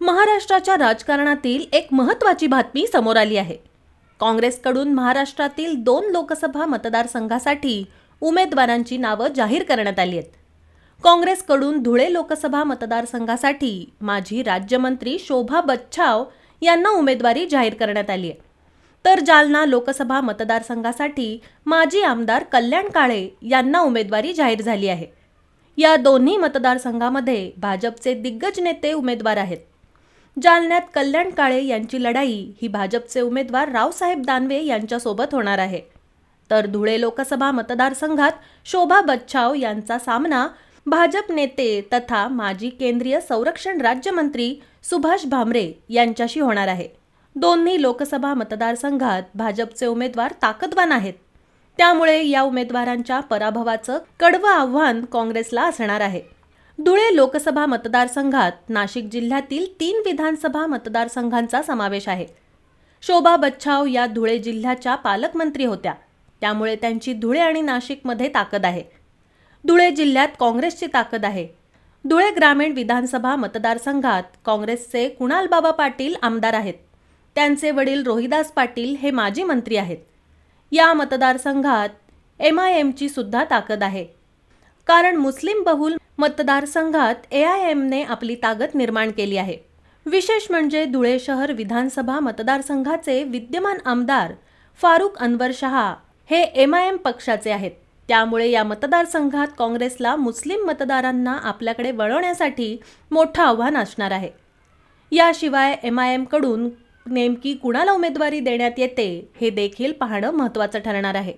महाराष्ट्राच्या राजकारणातील एक महत्त्वाची बातमी समोर आली आहे। काँग्रेसकडून महाराष्ट्रातील 2 लोकसभा मतदारसंघासाठी उमेदवारांची नावे जाहीर करण्यात आली आहेत। काँग्रेसकडून धुळे लोकसभा मतदारसंघासाठी माजी राज्यमंत्री शोभा बच्छाव यांना उमेदवारी जाहीर करण्यात आली आहे। तर जालना लोकसभा मतदारसंघासाठी माजी आमदार कल्याण काळे यांना उमेदवारी जाहीर झाली आहे। या दोन्ही मतदारसंघामध्ये भाजपचे दिग्गज नेते उमेदवार आहेत। जालन्यात कल्याण काळे यांची लढाई ही भाजपचे उमेदवार रावसाहेब दानवे यांच्यासोबत होणार आहे। तर धुळे लोकसभा मतदारसंघात शोभा बच्छाव यांचा सामना भाजप नेते तथा माजी केंद्रीय संरक्षण राज्यमंत्री सुभाष भामरे यांच्याशी होणार आहे। दोन्ही लोकसभा मतदारसंघात भाजपचे उमेदवार ताकदवान आहेत, त्यामुळे या उमेदवारांच्या पराभवाचं कडवं आव्हान काँग्रेसला असणार आहे। धुळे लोकसभा मतदारसंघात नाशिक जिल्ह्यातील 3 विधानसभा मतदारसंघांचा समावेश आहे। शोभा बच्छाव या धुळे जिल्ह्याच्या पालकमंत्री होत्या, त्यामुळे त्यांची धुळे आणि नाशिकमध्ये ताकद आहे। धुळे जिल्ह्यात काँग्रेसची ताकद आहे। धुळे ग्रामीण विधानसभा मतदारसंघात काँग्रेसचे कुणालबाबा पाटील आमदार आहेत। त्यांचे वडील रोहिदास पाटील हे माजी मंत्री आहेत। या मतदारसंघात MIMची सुद्धा ताकद आहे, कारण मुस्लिम बहुल मतदारसंघात AIMने आपली ताकद निर्माण केली आहे। विशेष म्हणजे धुळे शहर विधानसभा मतदारसंघाचे विद्यमान आमदार फारुख अनवर शहा हे MIM पक्षाचे आहेत, त्यामुळे या मतदारसंघात काँग्रेसला मुस्लिम मतदारांना आपल्याकडे वळवण्यासाठी मोठं आव्हान असणार आहे। याशिवाय MIM कडून नेमकी कुणाला उमेदवारी देण्यात येते हे देखील पाहणं महत्त्वाचं ठरणार आहे।